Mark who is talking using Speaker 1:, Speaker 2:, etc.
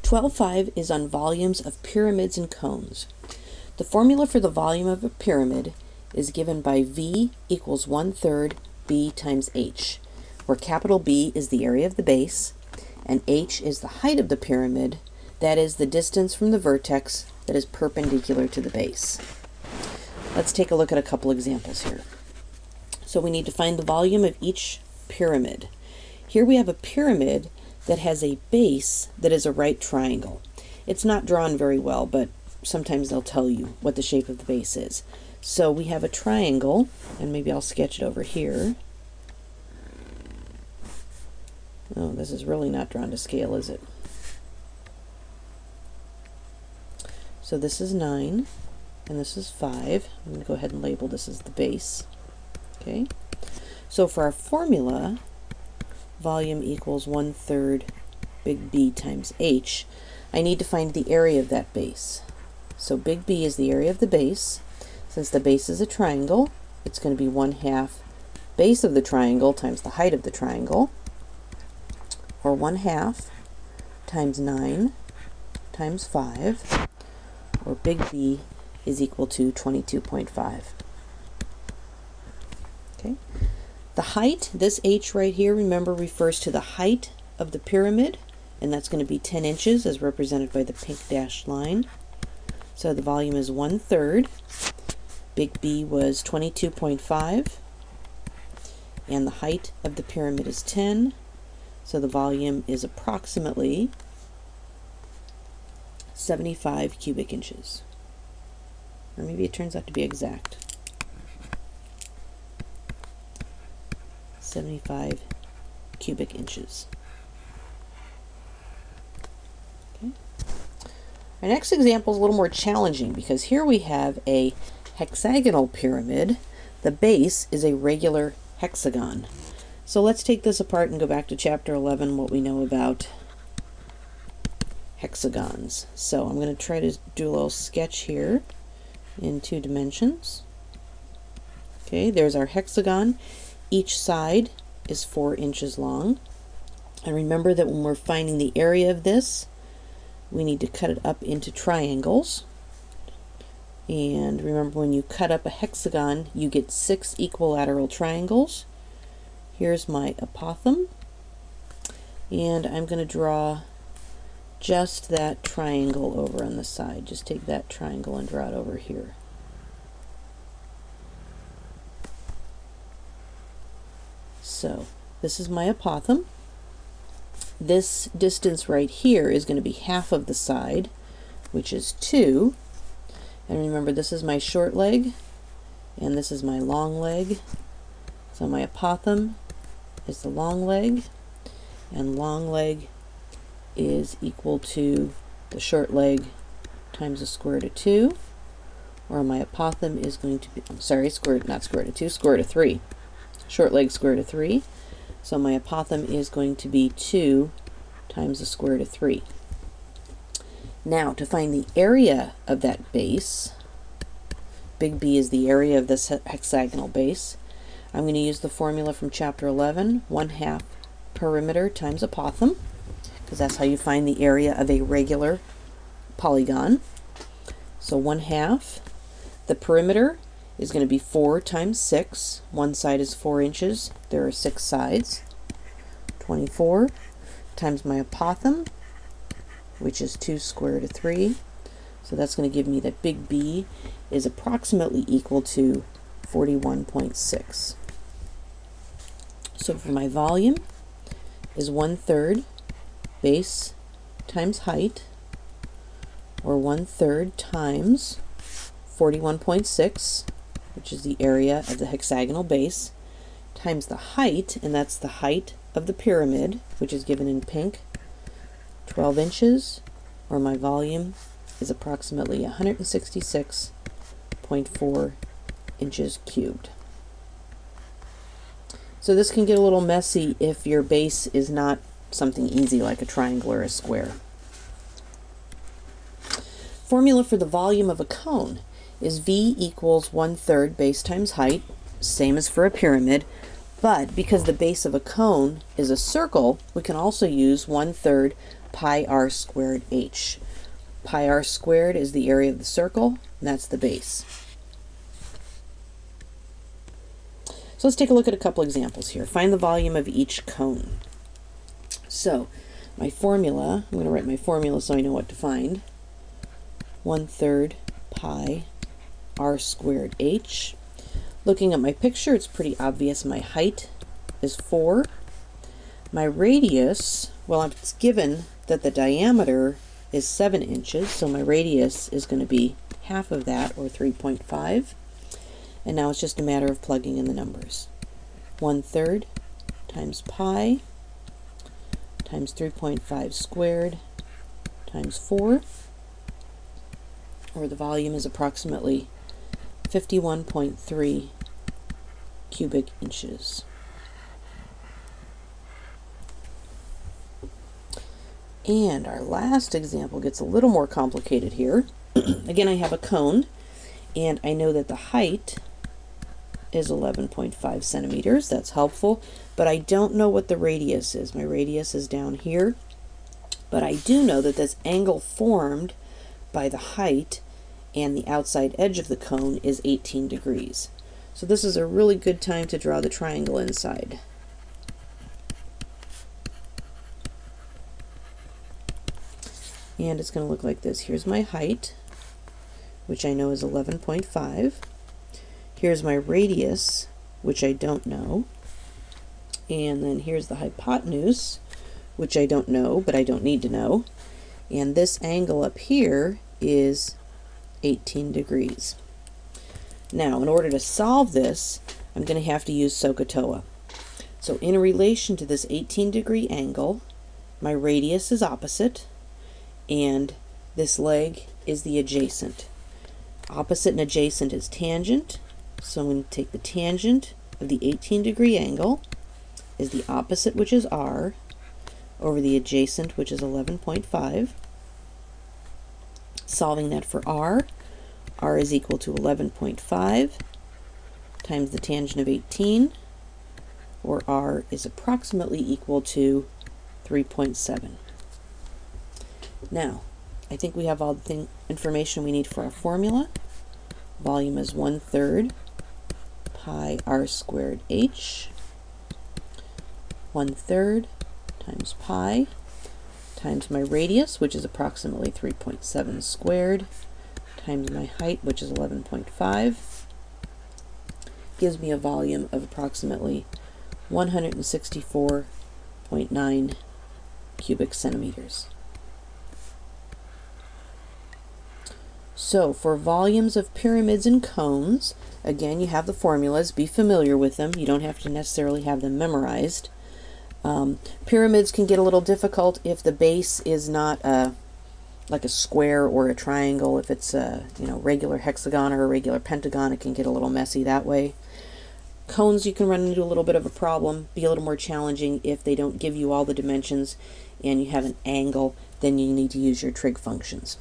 Speaker 1: 12.5 is on volumes of pyramids and cones. The formula for the volume of a pyramid is given by V equals 1/3 B times H, where capital B is the area of the base and H is the height of the pyramid, that is the distance from the vertex that is perpendicular to the base. Let's take a look at a couple examples here. So we need to find the volume of each pyramid. Here we have a pyramid that has a base that is a right triangle. It's not drawn very well, but sometimes they'll tell you what the shape of the base is. So we have a triangle, and maybe I'll sketch it over here. Oh, this is really not drawn to scale, is it? So this is 9, and this is 5. I'm going to go ahead and label this as the base. Okay. So for our formula, volume equals 1/3 big B times H, I need to find the area of that base. So big B is the area of the base. Since the base is a triangle, it's going to be 1/2 base of the triangle times the height of the triangle, or 1/2 times 9 times 5, or big B is equal to 22.5. Okay. The height, this H right here, remember, refers to the height of the pyramid, and that's going to be 10 inches as represented by the pink dashed line. So the volume is 1/3. Big B was 22.5, and the height of the pyramid is 10, so the volume is approximately 75 cubic inches. Or maybe it turns out to be exact. 75 cubic inches. Okay. Our next example is a little more challenging because here we have a hexagonal pyramid. The base is a regular hexagon. So let's take this apart and go back to chapter 11, what we know about hexagons. So I'm going to try to do a little sketch here in 2 dimensions. Okay, there's our hexagon. Each side is 4 inches long. And remember that when we're finding the area of this, we need to cut it up into triangles. And remember, when you cut up a hexagon, you get 6 equilateral triangles. Here's my apothem. And I'm going to draw just that triangle over on the side. Just take that triangle and draw it over here. So this is my apothem. This distance right here is going to be half of the side, which is 2. And remember, this is my short leg, and this is my long leg. So my apothem is the long leg, and long leg is equal to the short leg times the square root of 2, or my apothem is going to be, I'm sorry, not square root of 2, square root of 3. Short leg square root of 3. So my apothem is going to be 2 times the square root of 3. Now, to find the area of that base, big B is the area of this hexagonal base, I'm going to use the formula from chapter 11, 1/2 perimeter times apothem, because that's how you find the area of a regular polygon. So 1/2, the perimeter is going to be 4 times 6. One side is 4 inches. There are 6 sides. 24 times my apothem, which is 2 square root of 3. So that's going to give me that big B is approximately equal to 41.6. So for my volume is 1/3 base times height, or 1/3 times 41.6, which is the area of the hexagonal base, times the height, and that's the height of the pyramid, which is given in pink, 12 inches, or my volume is approximately 166.4 inches cubed. So this can get a little messy if your base is not something easy like a triangle or a square. Formula for the volume of a cone is V equals 1/3 base times height, same as for a pyramid, but because the base of a cone is a circle, we can also use 1/3 pi r squared h. Pi r squared is the area of the circle, and that's the base. So let's take a look at a couple examples here. Find the volume of each cone. So my formula, I'm going to write my formula so I know what to find. 1/3 pi r squared h. Looking at my picture, it's pretty obvious my height is 4. My radius, well, it's given that the diameter is 7 inches, so my radius is going to be half of that, or 3.5. And now it's just a matter of plugging in the numbers. 1/3 times pi times 3.5 squared times 4, or the volume is approximately 51.3 cubic inches. And our last example gets a little more complicated here. Again, I have a cone, and I know that the height is 11.5 centimeters. That's helpful, but I don't know what the radius is. My radius is down here, but I do know that this angle formed by the height and the outside edge of the cone is 18 degrees. So this is a really good time to draw the triangle inside. And it's going to look like this. Here's my height, which I know is 11.5. Here's my radius, which I don't know. And then here's the hypotenuse, which I don't know, but I don't need to know. And this angle up here is 18 degrees. Now, in order to solve this, I'm going to have to use SOHCAHTOA. So in relation to this 18-degree angle, my radius is opposite, and this leg is the adjacent. Opposite and adjacent is tangent, so I'm going to take the tangent of the 18-degree angle is the opposite, which is r, over the adjacent, which is 11.5. Solving that for r is equal to 11.5 times the tangent of 18, or r is approximately equal to 3.7. Now, I think we have all the information we need for our formula. Volume is 1/3 pi r squared h. 1/3 times pi times my radius, which is approximately 3.7 squared, times my height, which is 11.5, gives me a volume of approximately 164.9 cubic centimeters. So for volumes of pyramids and cones, again, you have the formulas. Be familiar with them. You don't have to necessarily have them memorized. Pyramids can get a little difficult if the base is not like a square or a triangle. If it's a regular hexagon or a regular pentagon, it can get a little messy that way. Cones, you can run into a little bit of a problem, be a little more challenging if they don't give you all the dimensions and you have an angle, then you need to use your trig functions.